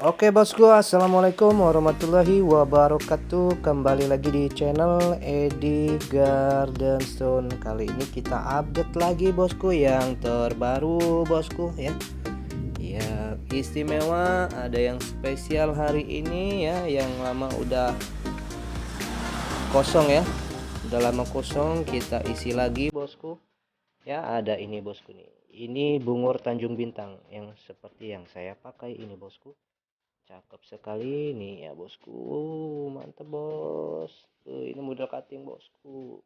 Oke bosku, assalamualaikum warahmatullahi wabarakatuh. Kembali lagi di channel Edi Gardenstone. Kali ini kita update lagi bosku yang terbaru bosku ya. Ya istimewa, ada yang spesial hari ini ya. Yang lama udah kosong ya. Udah lama kosong, kita isi lagi bosku. Ya ada ini bosku nih. Ini bungur Tanjung Bintang yang seperti yang saya pakai ini bosku. Cakep sekali nih ya bosku. Mantap bos. Tuh ini model cutting bosku.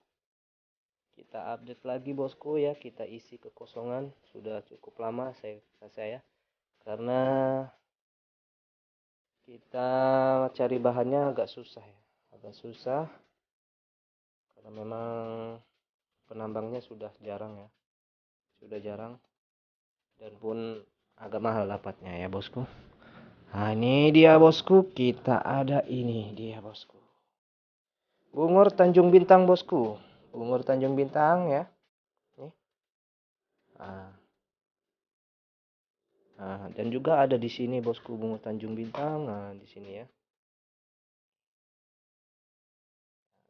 Kita update lagi bosku ya. Kita isi kekosongan. Sudah cukup lama saya karena kita cari bahannya agak susah ya. Agak susah karena memang penambangnya sudah jarang ya. Sudah jarang dan pun agak mahal dapatnya ya bosku. Nah ini dia bosku. Kita ada ini dia bosku. Bungur Tanjung Bintang bosku. Bungur Tanjung Bintang ya. Nih. Ah, dan juga ada di sini bosku bungur Tanjung Bintang. Nah, di sini ya.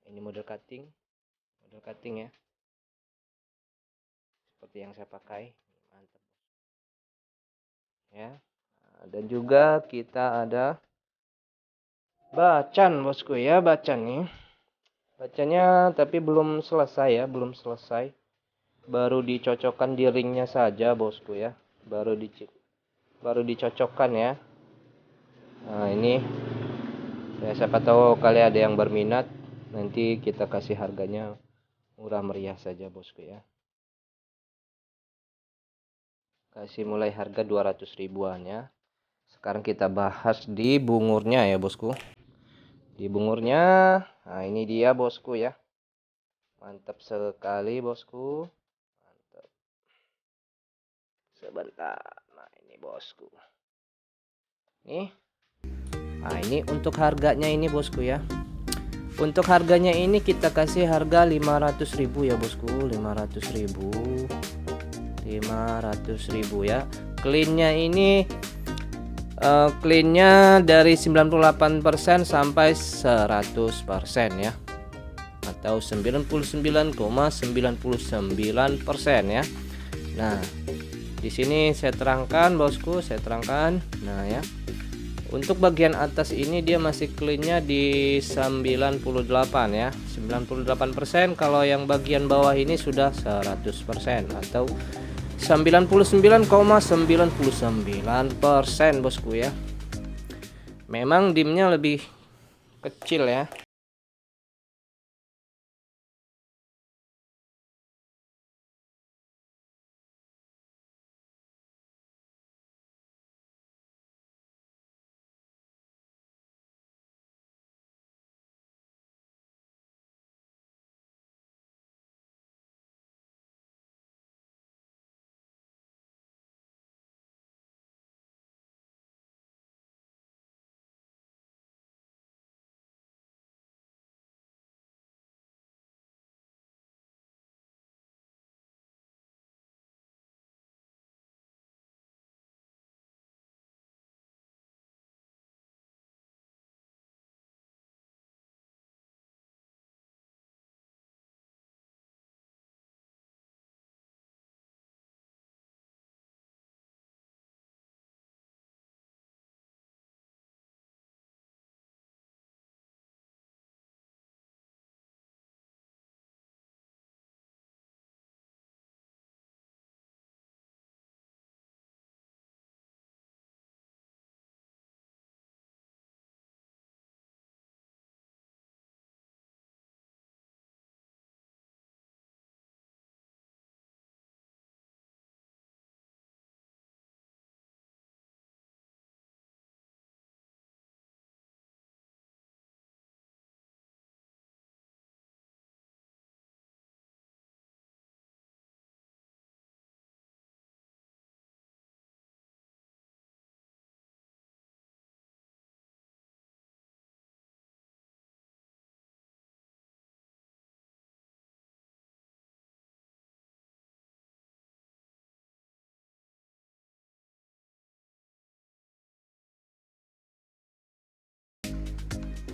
Ini model cutting ya. Seperti yang saya pakai. Mantap ya. Dan juga kita ada bacan bosku ya, bacan nih. Bacannya tapi belum selesai ya, belum selesai. Baru dicocokkan di ringnya saja bosku ya. Baru dicocokkan ya. Nah, ini ya, siapa tahu kali ada yang berminat, nanti kita kasih harganya murah meriah saja bosku ya. Kasih mulai harga 200 ribuan ya. Sekarang kita bahas di bungurnya ya bosku. Di bungurnya, nah ini dia bosku ya. Mantap sekali bosku. Mantap. Sebentar. Nah ini bosku. Nih. Nah ini untuk harganya ini bosku ya. Untuk harganya ini kita kasih harga 500 ribu ya bosku. 500 ribu. 500 ribu ya. Cleannya ini cleannya dari 98% sampai 100% ya, atau 99,99% ya. Nah di sini saya terangkan bosku, saya terangkan. Nah ya, untuk bagian atas ini dia masih cleannya di 98 ya, 98%. Kalau yang bagian bawah ini sudah 100% atau 99,99% bosku ya. Memang dimnya lebih kecil ya.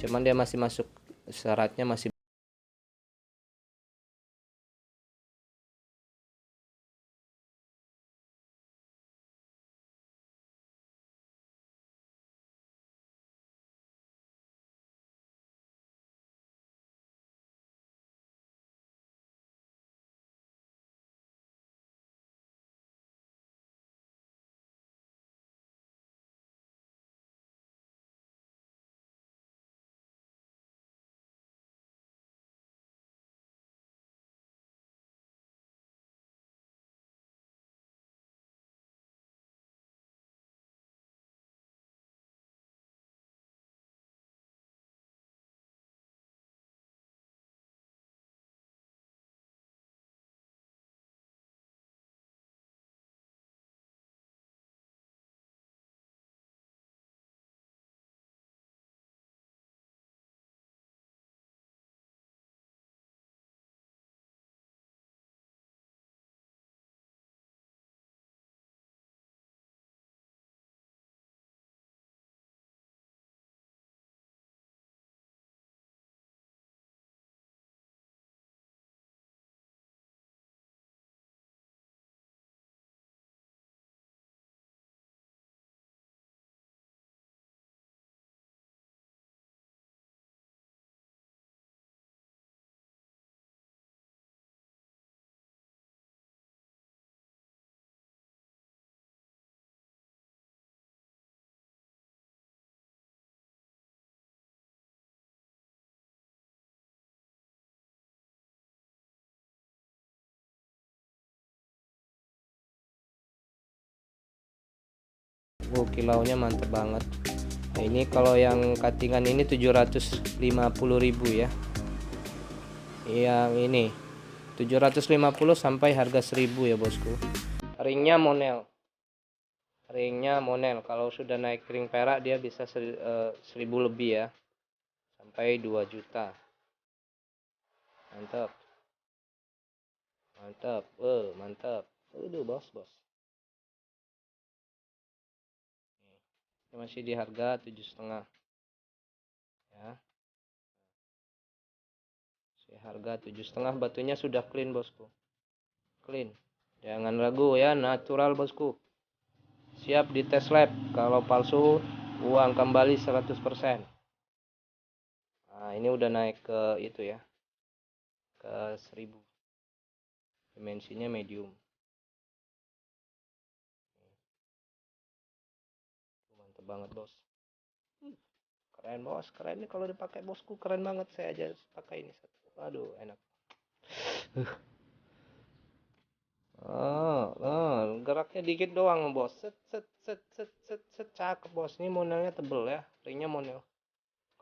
cuman dia masih masuk syaratnya masih kilaunya mantep banget. Nah, ini kalau yang cuttingan ini 750.000 ya. Yang ini 750 sampai harga 1000 ya bosku. Ringnya monel. Kalau sudah naik ring perak dia bisa 1000 lebih ya. Sampai 2 juta. Mantap. Mantap. Mantap. Aduh, bos. Ini masih di harga 7,5 ya. Harga 7,5, batunya sudah clean bosku, clean, jangan ragu ya, natural bosku, siap di tes lab. Kalau palsu uang kembali 100%. Nah ini udah naik ke itu ya, ke 1000, dimensinya medium. Mantep banget bos, keren bos, keren nih kalau dipakai bosku, keren banget. Saya aja pakai ini satu, aduh enak. Geraknya dikit doang bos, set set set set set set, cakep bos. Ini monelnya tebel ya, ringnya monel.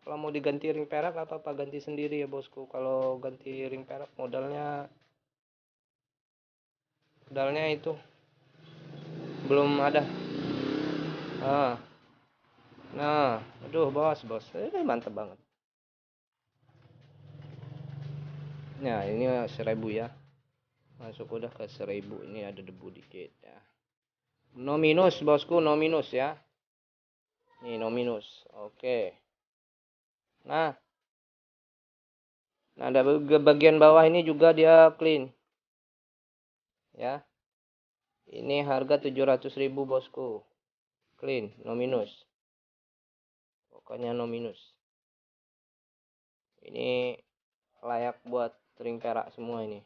Kalau mau diganti ring perak apa ganti sendiri ya bosku. Kalau ganti ring perak modalnya itu belum ada. Nah, aduh bos, mantep banget. Nah ini 1000 ya, masuk udah ke 1000. Ini ada debu dikit ya, no minus bosku, no minus ya. Nih no minus, oke. Nah ada bagian bawah ini juga dia clean ya. Ini harga 700.000 bosku, clean, no minus, pokoknya no minus. Ini layak buat ring perak semua ini,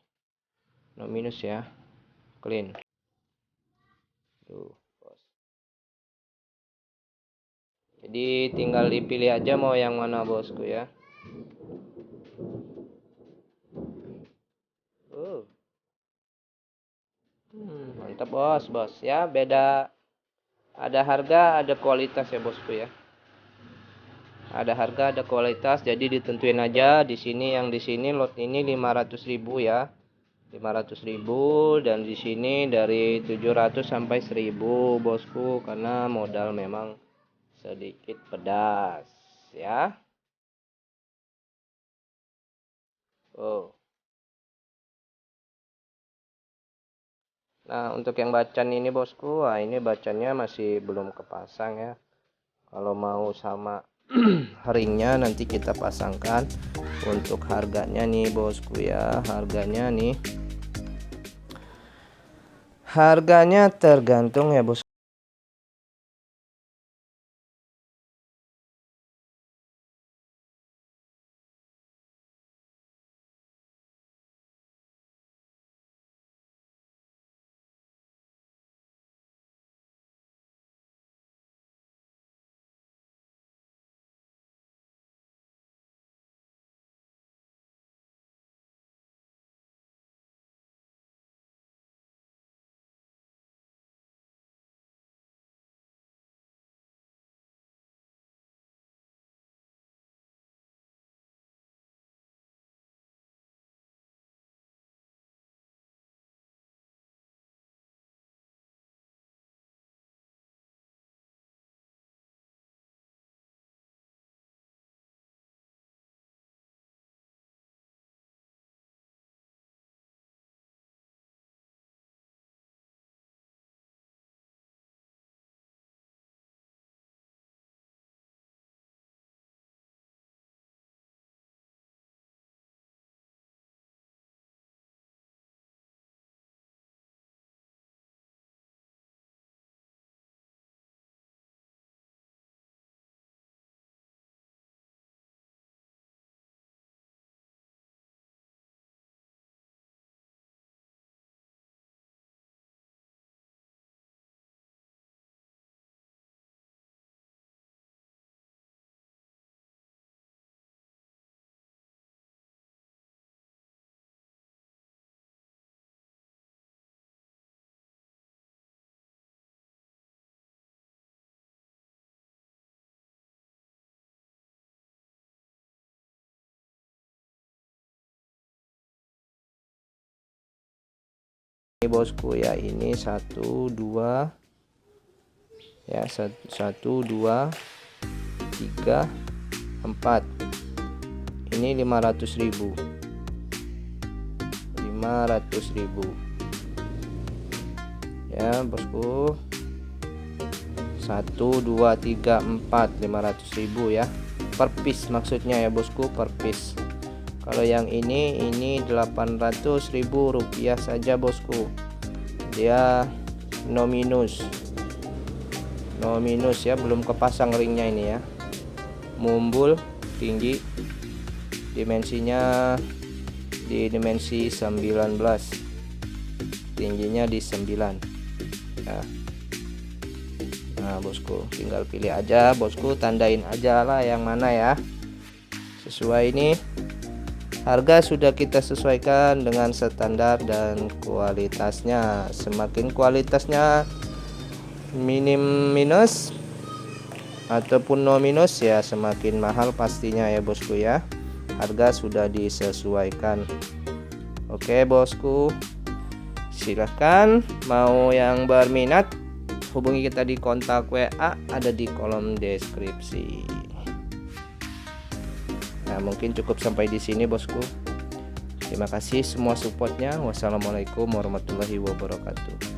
no minus ya, clean. Tuh bos, jadi tinggal dipilih aja mau yang mana bosku ya. Mantap bos ya. Beda, ada harga ada kualitas ya bosku ya, ada harga ada kualitas, jadi ditentuin aja. Di sini, yang di sini lot ini 500.000 ya, 500.000, dan di sini dari 700 sampai 1000 bosku, karena modal memang sedikit pedas ya. Nah untuk yang bacan ini bosku, ini bacannya masih belum kepasang ya. Kalau mau sama ringnya nanti kita pasangkan. Untuk harganya nih bosku ya, harganya tergantung ya bos. Ini bosku ya, ini 1 2 ya, 1 2 3 4. Ini 500.000 ya bosku. 1 2 3 4, 500.000 ya per piece maksudnya ya bosku, per piece. Kalau yang ini 800.000 rupiah saja bosku. Dia no minus ya, belum kepasang ringnya ini ya. Mumbul tinggi, dimensinya di dimensi 19, tingginya di 9 ya. Nah bosku, tinggal pilih aja bosku, tandain aja lah yang mana ya sesuai. Ini harga sudah kita sesuaikan dengan standar dan kualitasnya. Semakin kualitasnya minim minus ataupun no minus ya, semakin mahal pastinya ya bosku ya. Harga sudah disesuaikan. Oke bosku, silahkan mau yang berminat hubungi kita di kontak WA, ada di kolom deskripsi. Nah mungkin cukup sampai di sini bosku. Terima kasih semua supportnya. Wassalamualaikum warahmatullahi wabarakatuh.